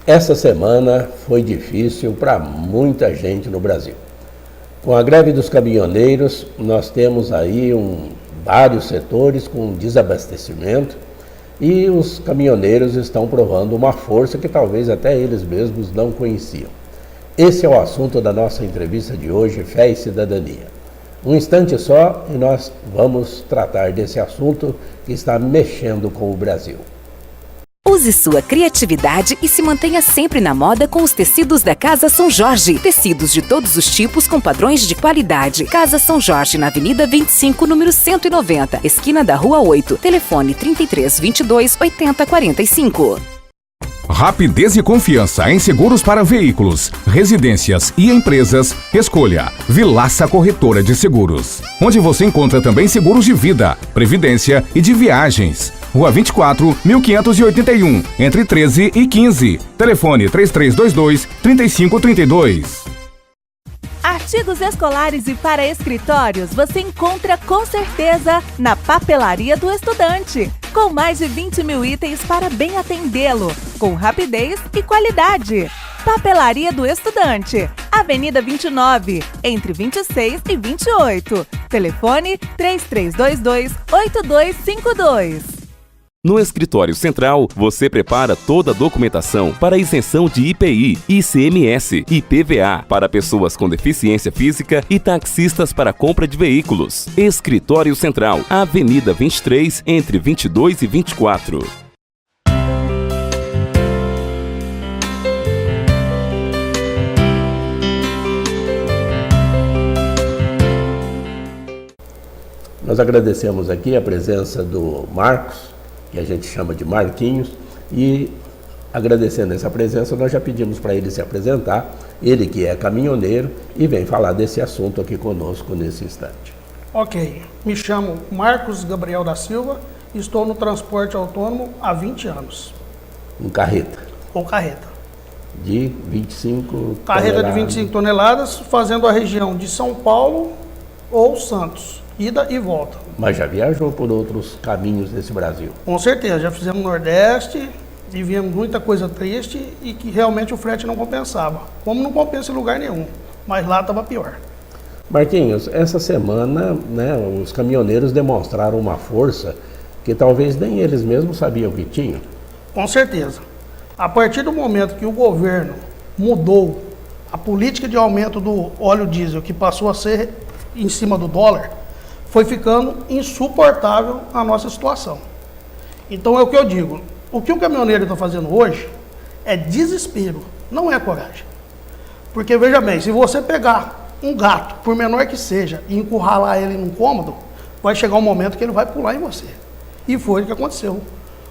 Essa semana foi difícil para muita gente no Brasil. Com a greve dos caminhoneiros, nós temos aí vários setores com desabastecimento e os caminhoneiros estão provando uma força que talvez até eles mesmos não conheciam. Esse é o assunto da nossa entrevista de hoje, Fé e Cidadania. Um instante só e nós vamos tratar desse assunto que está mexendo com o Brasil. Use sua criatividade e se mantenha sempre na moda com os tecidos da Casa São Jorge. Tecidos de todos os tipos com padrões de qualidade. Casa São Jorge, na Avenida 25, número 190, esquina da Rua 8. Telefone 3322 8045. Rapidez e confiança em seguros para veículos, residências e empresas. Escolha Vilaça Corretora de Seguros, onde você encontra também seguros de vida, previdência e de viagens. Rua 24, 1581, entre 13 e 15. Telefone 3322-3532. Artigos escolares e para escritórios você encontra com certeza na Papelaria do Estudante. Com mais de 20 mil itens para bem atendê-lo, com rapidez e qualidade. Papelaria do Estudante, Avenida 29, entre 26 e 28. Telefone 3322-8252. No Escritório Central, você prepara toda a documentação para a isenção de IPI, ICMS e IPVA para pessoas com deficiência física e taxistas para compra de veículos. Escritório Central, Avenida 23, entre 22 e 24. Nós agradecemos aqui a presença do Marcos, que a gente chama de Marquinhos, e agradecendo essa presença, nós já pedimos para ele se apresentar, ele que é caminhoneiro e vem falar desse assunto aqui conosco nesse instante. Ok, me chamo Marcos Gabriel da Silva, estou no transporte autônomo há 20 anos. Um carreta? Ou carreta. De 25 Carreta toneladas. de 25 toneladas, fazendo a região de São Paulo ou Santos, ida e volta. Mas já viajou por outros caminhos desse Brasil? Com certeza, já fizemos Nordeste, vivemos muita coisa triste e que realmente o frete não compensava. Como não compensa em lugar nenhum, mas lá estava pior. Marquinhos, essa semana, né, os caminhoneiros demonstraram uma força que talvez nem eles mesmos sabiam que tinham. Com certeza. A partir do momento que o governo mudou a política de aumento do óleo diesel, que passou a ser em cima do dólar, foi ficando insuportável a nossa situação. Então é o que eu digo, o que o caminhoneiro está fazendo hoje é desespero, não é coragem. Porque veja bem, se você pegar um gato, por menor que seja, e encurralar ele num cômodo, vai chegar um momento que ele vai pular em você. E foi o que aconteceu.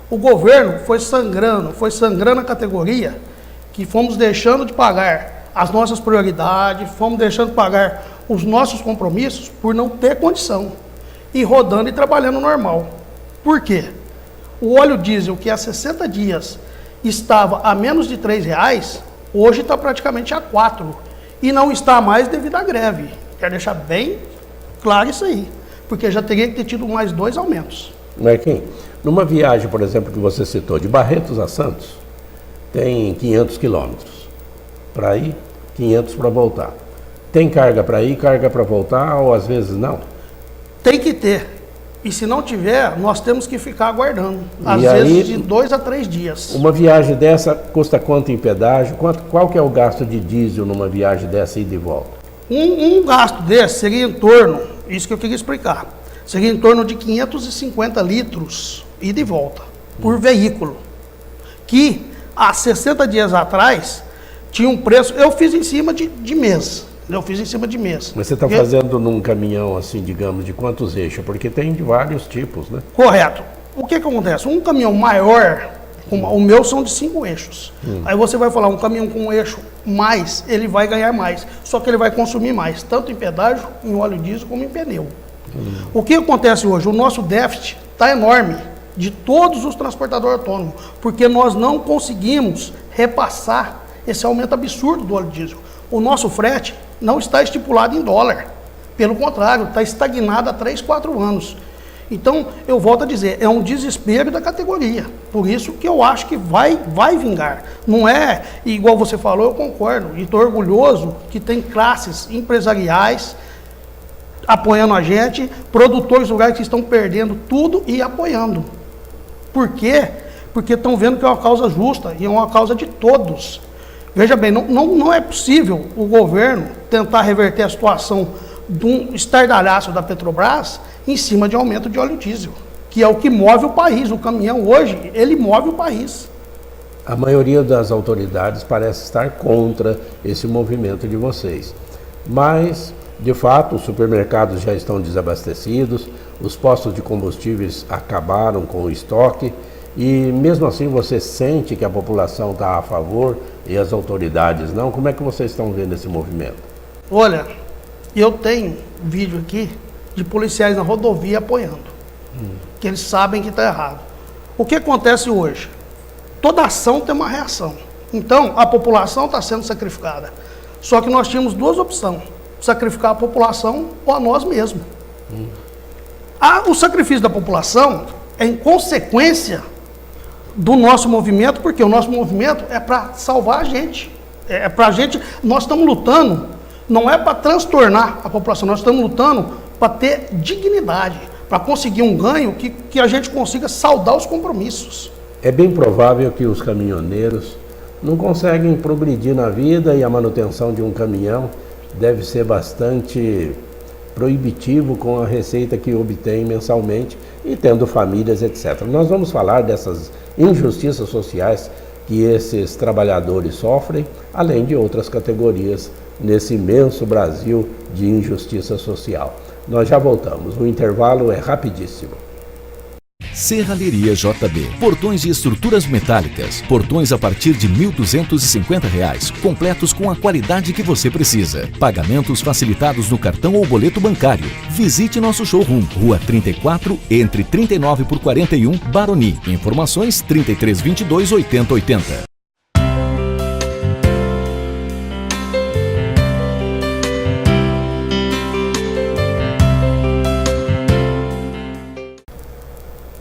O governo foi sangrando a categoria, que fomos deixando de pagar as nossas prioridades, fomos deixando de pagar os nossos compromissos por não ter condição, e rodando e trabalhando normal. Por quê? O óleo diesel, que há 60 dias estava a menos de R$3, hoje está praticamente a 4, e não está mais devido à greve. Quero deixar bem claro isso aí, porque já teria que ter tido mais 2 aumentos. Marquinhos, numa viagem, por exemplo, que você citou, de Barretos a Santos, tem 500 quilômetros para ir, 500 para voltar. Tem carga para ir, carga para voltar, ou às vezes não? Tem que ter. E se não tiver, nós temos que ficar aguardando. Às E aí, vezes de 2 a 3 dias. Uma viagem dessa custa quanto em pedágio? Qual que é o gasto de diesel numa viagem dessa ida e volta? Um gasto desse seria em torno, isso que eu queria explicar, seria em torno de 550 litros ida e volta por veículo. Que há 60 dias atrás tinha um preço, eu fiz em cima de mês. Eu fiz em cima de mês. Mas você está fazendo num caminhão, assim, digamos, de quantos eixos? Porque tem de vários tipos, né? Correto. O que acontece? Um caminhão maior, o meu são de 5 eixos. Aí você vai falar, um caminhão com um eixo mais, ele vai ganhar mais. Só que ele vai consumir mais, tanto em pedágio, em óleo diesel, como em pneu. O que acontece hoje? O nosso déficit está enorme de todos os transportadores autônomos, porque nós não conseguimos repassar esse aumento absurdo do óleo diesel. O nosso frete não está estipulado em dólar. Pelo contrário, está estagnado há 3, 4 anos. Então, eu volto a dizer, é um desespero da categoria. Por isso que eu acho que vai vingar. Não é, igual você falou, eu concordo. E estou orgulhoso que tem classes empresariais apoiando a gente, produtores rurais que estão perdendo tudo e apoiando. Por quê? Porque estão vendo que é uma causa justa e é uma causa de todos. Veja bem, não é possível o governo tentar reverter a situação de um estardalhaço da Petrobras em cima de aumento de óleo diesel, que é o que move o país. O caminhão hoje, ele move o país. A maioria das autoridades parece estar contra esse movimento de vocês. Mas, de fato, os supermercados já estão desabastecidos, os postos de combustíveis acabaram com o estoque e, mesmo assim, você sente que a população está a favor e as autoridades não? Como é que vocês estão vendo esse movimento? Olha, eu tenho vídeo aqui de policiais na rodovia apoiando, que eles sabem que está errado. O que acontece hoje? Toda ação tem uma reação. Então, a população está sendo sacrificada. Só que nós tínhamos duas opções: sacrificar a população ou a nós mesmos. O sacrifício da população é em consequência do nosso movimento, porque o nosso movimento é para salvar a gente. É para a gente, nós estamos lutando, não é para transtornar a população, nós estamos lutando para ter dignidade, para conseguir um ganho que a gente consiga saldar os compromissos. É bem provável que os caminhoneiros não conseguem progredir na vida e a manutenção de um caminhão deve ser bastante proibitivo com a receita que obtém mensalmente e tendo famílias, etc. Nós vamos falar dessas injustiças sociais que esses trabalhadores sofrem, além de outras categorias nesse imenso Brasil de injustiça social. Nós já voltamos, o intervalo é rapidíssimo. Serralheria JB. Portões de estruturas metálicas. Portões a partir de R$ 1.250, completos com a qualidade que você precisa. Pagamentos facilitados no cartão ou boleto bancário. Visite nosso showroom, Rua 34, entre 39 por 41, Baroni. Informações 3322 8080.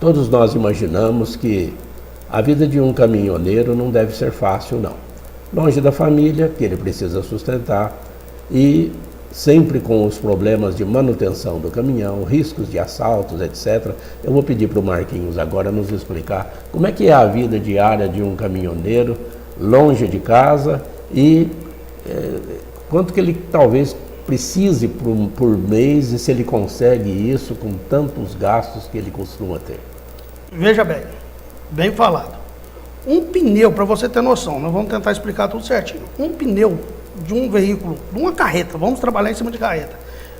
Todos nós imaginamos que a vida de um caminhoneiro não deve ser fácil, não. Longe da família, que ele precisa sustentar, e sempre com os problemas de manutenção do caminhão, riscos de assaltos, etc. Eu vou pedir para o Marquinhos agora nos explicar como é que é a vida diária de um caminhoneiro longe de casa e quanto que ele talvez precise por mês e se ele consegue isso com tantos gastos que ele costuma ter. Veja bem, bem falado. Um pneu, para você ter noção, nós vamos tentar explicar tudo certinho. Um pneu de um veículo, de uma carreta, vamos trabalhar em cima de carreta,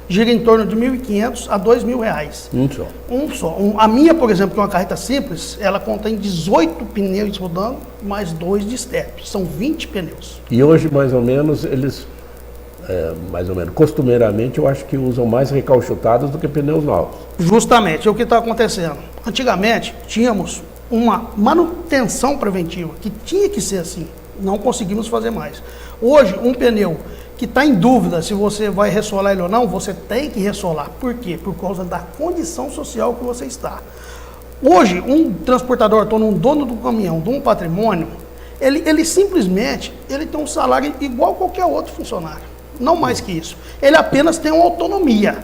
gira em torno de R$ 1.500 a R$ 2.000. Um só. A minha, por exemplo, que é uma carreta simples, ela contém 18 pneus rodando, mais 2 de step. São 20 pneus. E hoje, mais ou menos, eles... costumeiramente, eu acho que usam mais recalchutados do que pneus novos. Justamente, é o que está acontecendo. Antigamente, tínhamos uma manutenção preventiva, que tinha que ser assim. Não conseguimos fazer mais. Hoje, um pneu que está em dúvida se você vai ressolar ele ou não, você tem que ressolar. Por quê? Por causa da condição social que você está. Hoje, um transportador autônomo, um dono do caminhão, de um patrimônio, ele simplesmente tem um salário igual a qualquer outro funcionário. Não mais que isso. Ele apenas tem uma autonomia.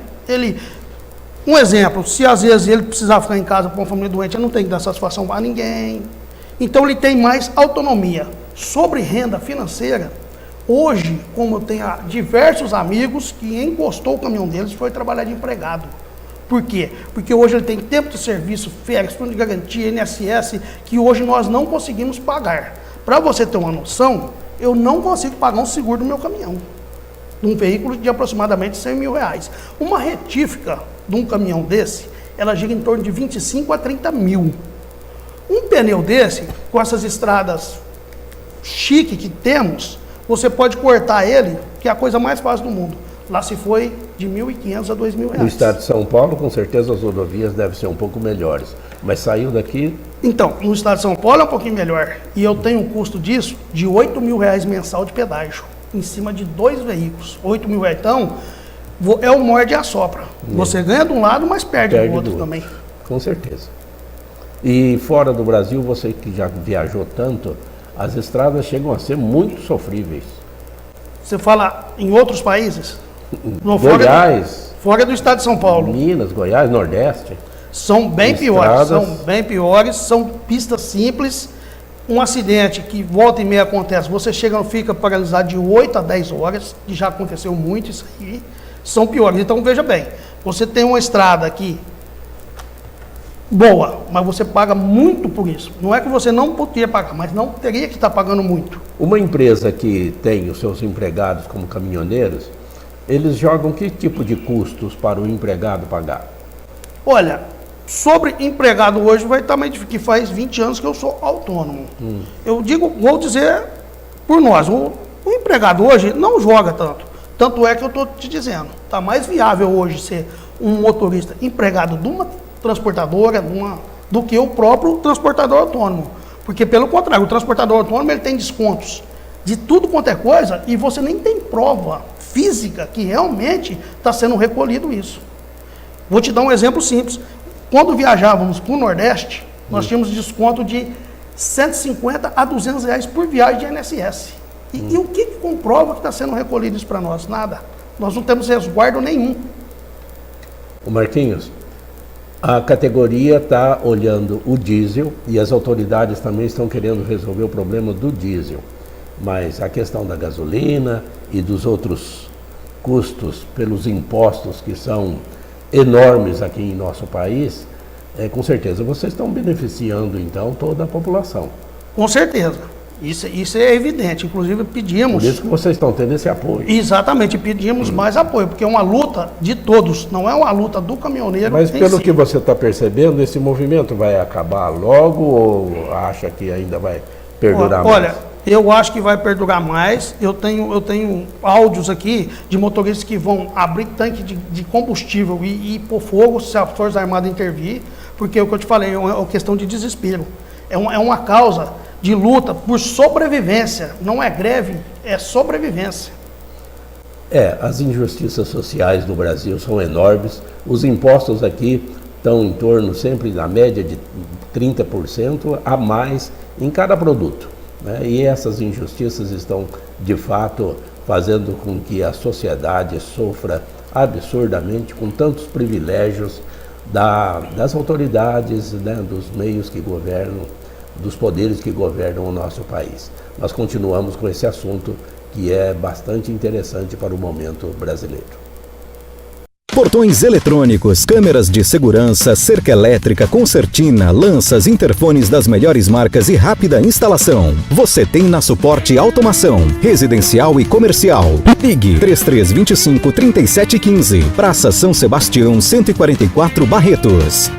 Um exemplo, se às vezes ele precisar ficar em casa com uma família doente, ele não tem que dar satisfação para ninguém. Então ele tem mais autonomia. Sobre renda financeira, hoje, como eu tenho diversos amigos que encostou o caminhão deles e foi trabalhar de empregado. Por quê? Porque hoje ele tem tempo de serviço, férias, fundo de garantia, INSS, que hoje nós não conseguimos pagar. Para você ter uma noção, eu não consigo pagar um seguro do meu caminhão. Um veículo de aproximadamente R$ 100.000. Uma retífica de um caminhão desse, ela gira em torno de 25 a 30 mil. Um pneu desse, com essas estradas chique que temos, você pode cortar ele, que é a coisa mais fácil do mundo. Lá se foi de R$ 1.500 a R$ 2.000. No estado de São Paulo, com certeza as rodovias devem ser um pouco melhores. Mas saiu daqui... Então, no estado de São Paulo é um pouquinho melhor. E eu tenho um custo disso de R$ 8.000 mensal de pedágio, em cima de 2 veículos. R$ 8.000, então, é o morde e assopra. Você ganha de um lado, mas perde do outro também. Com certeza. E fora do Brasil, você que já viajou tanto, as estradas chegam a ser muito sofríveis. Você fala em outros países? No Goiás. Fora do estado de São Paulo. Minas, Goiás, Nordeste. São bem Estradas. piores, são pistas simples. Um acidente que volta e meia acontece, você fica paralisado de 8 a 10 horas, que já aconteceu muito isso aí, são piores. Então veja bem, você tem uma estrada aqui boa, mas você paga muito por isso. Não é que você não poderia pagar, mas não teria que estar pagando muito. Uma empresa que tem os seus empregados como caminhoneiros, eles jogam que tipo de custos para o empregado pagar? Olha, sobre empregado hoje vai também, que faz 20 anos que eu sou autônomo. Eu vou dizer por nós, o empregado hoje não joga tanto. Tanto é que eu estou te dizendo, está mais viável hoje ser um motorista empregado de uma transportadora do que o próprio transportador autônomo. Porque, pelo contrário, o transportador autônomo ele tem descontos de tudo quanto é coisa e você nem tem prova física que realmente está sendo recolhido isso. Vou te dar um exemplo simples. Quando viajávamos para o Nordeste, nós tínhamos desconto de 150 a 200 reais por viagem de INSS. E o que comprova que está sendo recolhido isso para nós? Nada. Nós não temos resguardo nenhum. O Marquinhos, a categoria está olhando o diesel e as autoridades também estão querendo resolver o problema do diesel. Mas a questão da gasolina e dos outros custos pelos impostos que são enormes aqui em nosso país, com certeza vocês estão beneficiando então toda a população. Com certeza, isso é evidente, inclusive pedimos... Por isso que vocês estão tendo esse apoio. Exatamente, pedimos mais apoio, porque é uma luta de todos, não é uma luta do caminhoneiro. Mas pelo que você está percebendo, esse movimento vai acabar logo ou acha que ainda vai perdurar mais? Olha, eu acho que vai perdurar mais. Eu tenho áudios aqui de motoristas que vão abrir tanque de combustível e pôr fogo se a Força Armada intervir, porque é o que eu te falei, é uma questão de desespero. É uma causa de luta por sobrevivência. Não é greve, é sobrevivência. As injustiças sociais do Brasil são enormes. Os impostos aqui estão em torno sempre na média de 30% a mais em cada produto. E essas injustiças estão, de fato, fazendo com que a sociedade sofra absurdamente com tantos privilégios das autoridades, dos meios que governam, dos poderes que governam o nosso país. Nós continuamos com esse assunto que é bastante interessante para o momento brasileiro. Portões eletrônicos, câmeras de segurança, cerca elétrica, concertina, lanças, interfones das melhores marcas e rápida instalação. Você tem na Suporte Automação, residencial e comercial. Ligue 3325-3715, Praça São Sebastião, 144 Barretos.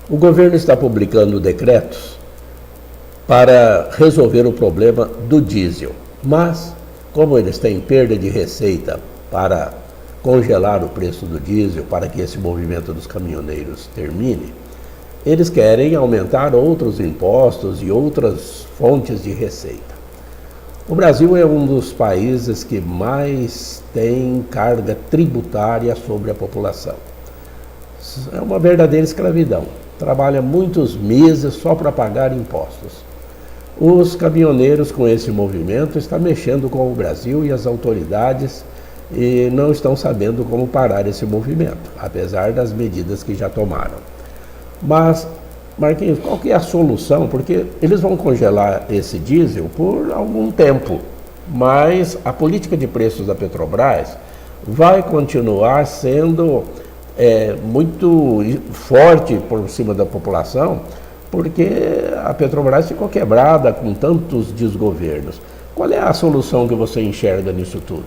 O governo está publicando decretos para resolver o problema do diesel, mas como eles têm perda de receita para congelar o preço do diesel, para que esse movimento dos caminhoneiros termine, eles querem aumentar outros impostos e outras fontes de receita. O Brasil é um dos países que mais tem carga tributária sobre a população. É uma verdadeira escravidão. Trabalha muitos meses só para pagar impostos. Os caminhoneiros com esse movimento estão mexendo com o Brasil e as autoridades e não estão sabendo como parar esse movimento, apesar das medidas que já tomaram. Mas, Marquinhos, qual que é a solução? Porque eles vão congelar esse diesel por algum tempo, mas a política de preços da Petrobras vai continuar sendo muito forte por cima da população, porque a Petrobras ficou quebrada com tantos desgovernos. Qual é a solução que você enxerga nisso tudo?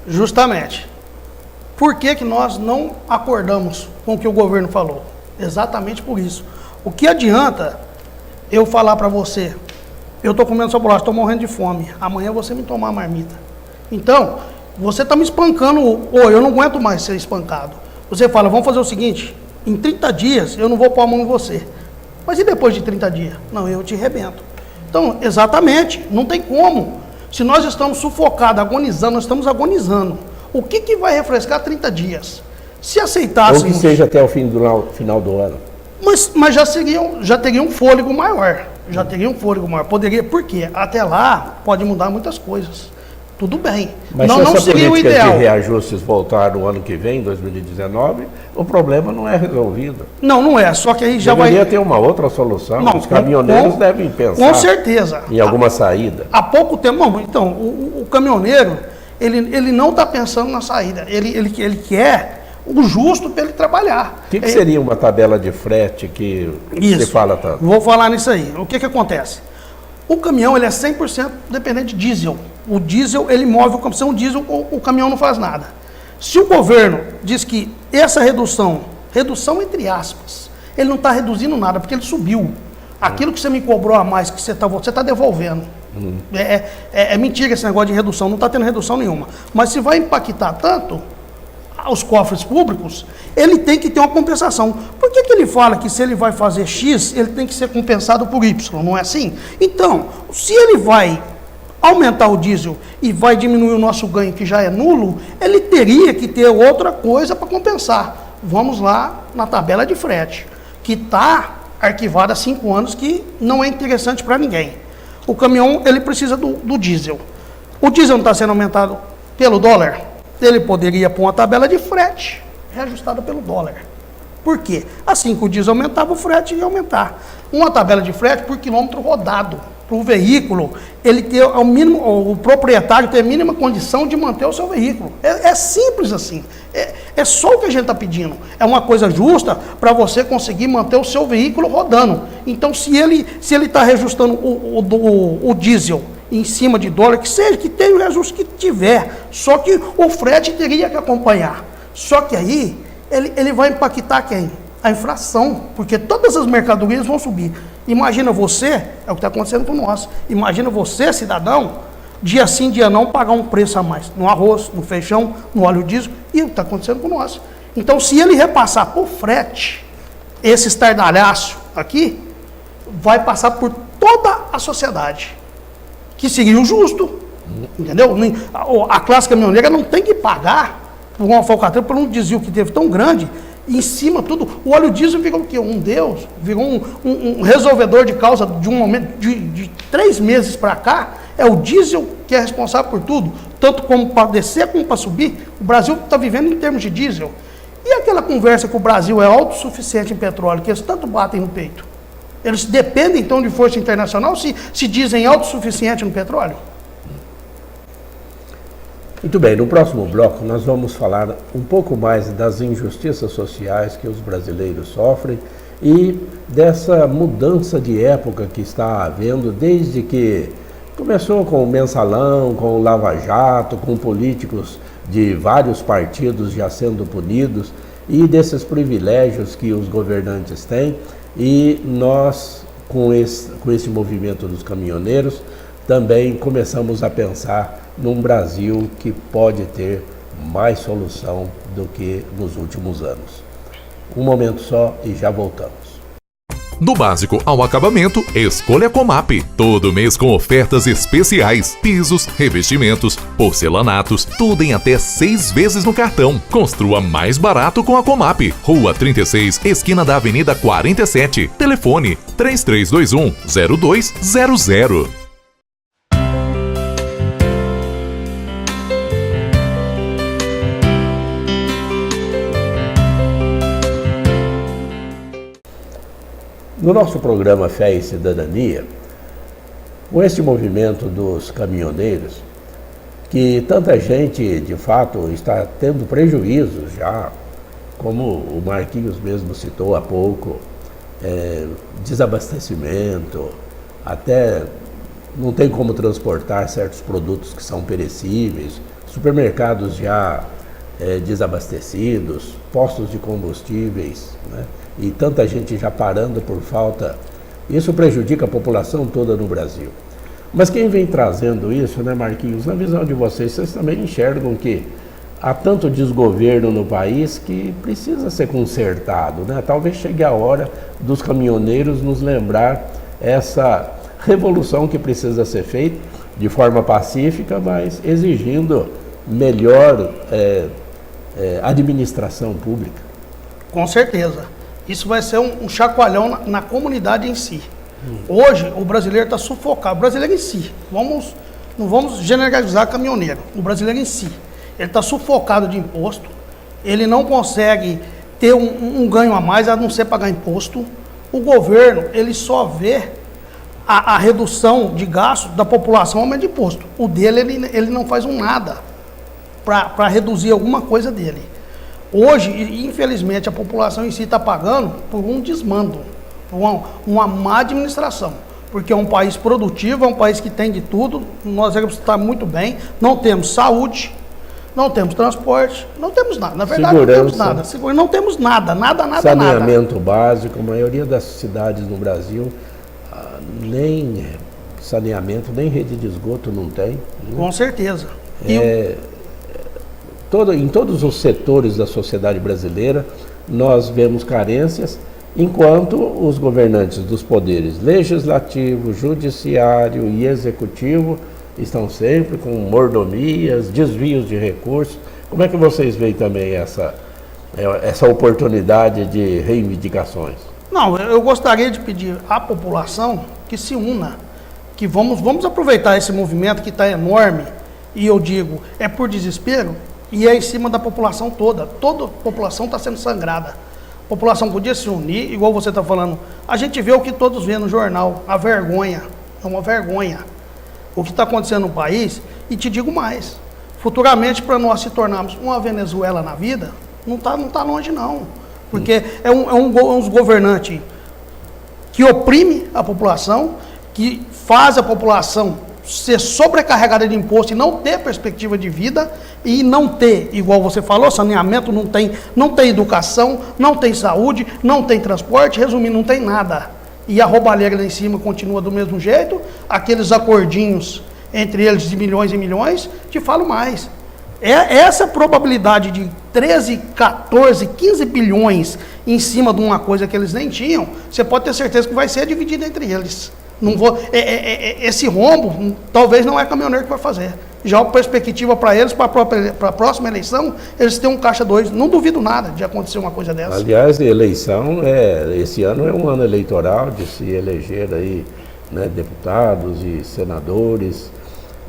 Justamente. Por que nós não acordamos com o que o governo falou? Exatamente por isso. O que adianta eu falar para você, eu estou comendo sua bolacha, estou morrendo de fome, amanhã você me tomar a marmita. Então, você está me espancando, ou eu não aguento mais ser espancado. Você fala, vamos fazer o seguinte, em 30 dias eu não vou pôr a mão em você. Mas e depois de 30 dias? Não, eu te arrebento. Então, exatamente, não tem como. Se nós estamos sufocados, agonizando, nós estamos agonizando. O que vai refrescar 30 dias? Se aceitássemos... Ou que seja até o final do ano. Mas já teria um fôlego maior. Já teria um fôlego maior. Poderia, por quê? Até lá pode mudar muitas coisas. Tudo bem. Mas não, se não essa seria o política ideal. de reajustes voltar no ano que vem, 2019, o problema não é resolvido. Não é. Só que aí já Deveria ter uma outra solução. Não, os caminhoneiros devem pensar com certeza. em alguma saída. Há pouco tempo, então, o caminhoneiro, ele não está pensando na saída. Ele quer o justo para ele trabalhar. O que seria uma tabela de frete que se fala tanto? Vou falar nisso aí. O que acontece? O caminhão ele é 100% dependente de diesel. O diesel, ele move o caminhão. Sem o diesel, o caminhão não faz nada. Se o governo diz que essa redução entre aspas, ele não está reduzindo nada, porque ele subiu. Aquilo que você me cobrou a mais, que você está devolvendo. É mentira esse negócio de redução, não está tendo redução nenhuma. Mas se vai impactar tanto os cofres públicos, ele tem que ter uma compensação. Por que ele fala que se ele vai fazer X, ele tem que ser compensado por Y? Não é assim? Então, se ele vai aumentar o diesel e vai diminuir o nosso ganho, que já é nulo, ele teria que ter outra coisa para compensar. Vamos lá na tabela de frete, que está arquivada há 5 anos, que não é interessante para ninguém. O caminhão, ele precisa do diesel. O diesel não está sendo aumentado pelo dólar? Ele poderia pôr uma tabela de frete reajustada pelo dólar. Por quê? Assim que o diesel aumentava, o frete ia aumentar. Uma tabela de frete por quilômetro rodado. Para o veículo, ele ter ao mínimo, o proprietário ter a mínima condição de manter o seu veículo. É simples assim. É só o que a gente está pedindo. É uma coisa justa para você conseguir manter o seu veículo rodando. Então, se ele está reajustando o diesel em cima de dólar, que seja, que tenha o reajuste que tiver, só que o frete teria que acompanhar. Só que aí, ele vai impactar quem? A inflação, porque todas as mercadorias vão subir. Imagina você, é o que está acontecendo com nós, imagina você, cidadão, dia sim, dia não, pagar um preço a mais, no arroz, no feijão, no óleo diesel, e é o que está acontecendo com nós. Então, se ele repassar por frete, esse estardalhaço aqui, vai passar por toda a sociedade, que seria o justo, entendeu? A classe caminhoneira não tem que pagar por uma falcatrua, por um desvio que teve tão grande, e em cima tudo, o óleo diesel virou o quê? Um deus, virou um resolvedor de causa de um momento, de 3 meses para cá, é o diesel que é responsável por tudo, tanto como para descer como para subir. O Brasil está vivendo em termos de diesel. E aquela conversa que o Brasil é autossuficiente em petróleo, que eles tanto batem no peito? Eles dependem, então, de força internacional se dizem autossuficiente no petróleo? Muito bem, no próximo bloco nós vamos falar um pouco mais das injustiças sociais que os brasileiros sofrem e dessa mudança de época que está havendo desde que começou com o Mensalão, com o Lava Jato, com políticos de vários partidos já sendo punidos e desses privilégios que os governantes têm. E nós, com esse movimento dos caminhoneiros, também começamos a pensar num Brasil que pode ter mais solução do que nos últimos anos. Um momento só e já voltamos. Do básico ao acabamento, escolha Comap. Todo mês com ofertas especiais. Pisos, revestimentos, porcelanatos, tudo em até 6 vezes no cartão. Construa mais barato com a Comap. Rua 36, esquina da Avenida 47. Telefone 3321-0200. No nosso programa Fé e Cidadania, com este movimento dos caminhoneiros, que tanta gente, de fato, está tendo prejuízos já, como o Marquinhos mesmo citou há pouco, desabastecimento, até não tem como transportar certos produtos que são perecíveis, supermercados já desabastecidos, postos de combustíveis, né? E tanta gente já parando por falta. Isso prejudica a população toda no Brasil. Mas quem vem trazendo isso, né, Marquinhos, na visão de vocês também enxergam que há tanto desgoverno no país que precisa ser consertado, né? Talvez chegue a hora dos caminhoneiros nos lembrar essa revolução que precisa ser feita de forma pacífica, mas exigindo melhor administração pública. Com certeza. Isso vai ser um chacoalhão na comunidade em si. Hoje, o brasileiro está sufocado. O brasileiro em si. Não vamos generalizar caminhoneiro. O brasileiro em si. Ele está sufocado de imposto. Ele não consegue ter um ganho a mais, a não ser pagar imposto. O governo, ele só vê a redução de gastos da população, aumento de imposto. O dele, ele não faz nada para reduzir alguma coisa dele. Hoje, infelizmente, a população em si está pagando por um desmando, por uma má administração. Porque é um país produtivo, é um país que tem de tudo, nós estamos muito bem, não temos saúde, não temos transporte, não temos nada. Na verdade, segurança, não temos nada. Não temos nada. Saneamento básico, a maioria das cidades no Brasil, nem saneamento, nem rede de esgoto não tem. Né? Com certeza. Em todos os setores da sociedade brasileira, nós vemos carências, enquanto os governantes dos poderes legislativo, judiciário e executivo estão sempre com mordomias, desvios de recursos. Como é que vocês veem também essa oportunidade de reivindicações? Não, eu gostaria de pedir à população que se una, que vamos aproveitar esse movimento que está enorme, e eu digo, é por desespero, e é em cima da população toda. Toda a população está sendo sangrada. A população podia se unir, igual você está falando. A gente vê o que todos vêem no jornal, a vergonha. É uma vergonha o que está acontecendo no país. E te digo mais, futuramente, para nós se tornarmos uma Venezuela na vida, não tá longe não. Porque é uns governantes que oprime a população, que faz a população ser sobrecarregada de imposto e não ter perspectiva de vida, e não ter, igual você falou, saneamento, não tem educação, não tem saúde, não tem transporte, resumindo, não tem nada. E a roubalheira lá em cima continua do mesmo jeito, aqueles acordinhos entre eles de milhões e milhões, te falo mais. Essa probabilidade de 13, 14, 15 bilhões em cima de uma coisa que eles nem tinham, você pode ter certeza que vai ser dividida entre eles. Esse rombo, talvez não é caminhoneiro que vai fazer. Já a perspectiva para eles, para a próxima eleição, eles têm um caixa 2. Não duvido nada de acontecer uma coisa dessa. Aliás, eleição, esse ano é um ano eleitoral de se eleger aí, né, deputados e senadores.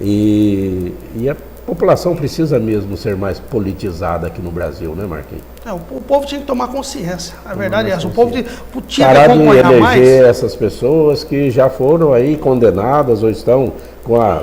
E a população precisa mesmo ser mais politizada aqui no Brasil, né, Marquinhos? O povo tinha que tomar consciência. A verdade é essa. O povo tinha que acompanhar de eleger mais essas pessoas que já foram aí condenadas ou estão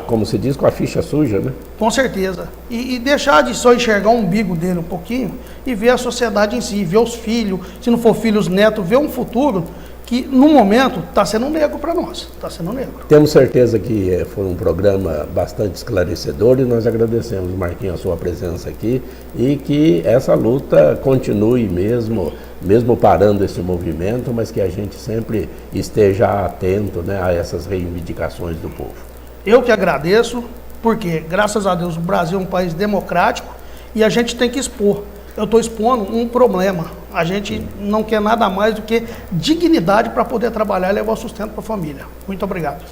como se diz, com a ficha suja, né? Com certeza. E deixar de só enxergar o umbigo dele um pouquinho e ver a sociedade em si, ver os filhos, se não for filhos, netos, ver um futuro que, no momento, está sendo negro para nós. Está sendo negro. Temos certeza que foi um programa bastante esclarecedor e nós agradecemos, Marquinhos, a sua presença aqui e que essa luta continue mesmo parando esse movimento, mas que a gente sempre esteja atento, né, a essas reivindicações do povo. Eu que agradeço, porque, graças a Deus, o Brasil é um país democrático e a gente tem que expor. Eu estou expondo um problema. A gente não quer nada mais do que dignidade para poder trabalhar e levar o sustento para a família. Muito obrigado.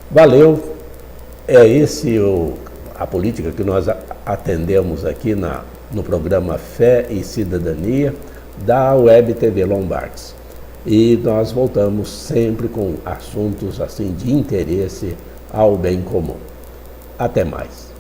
Valeu. A política que nós atendemos aqui no programa Fé e Cidadania da Web TV Lombards. E nós voltamos sempre com assuntos assim de interesse ao bem comum. Até mais.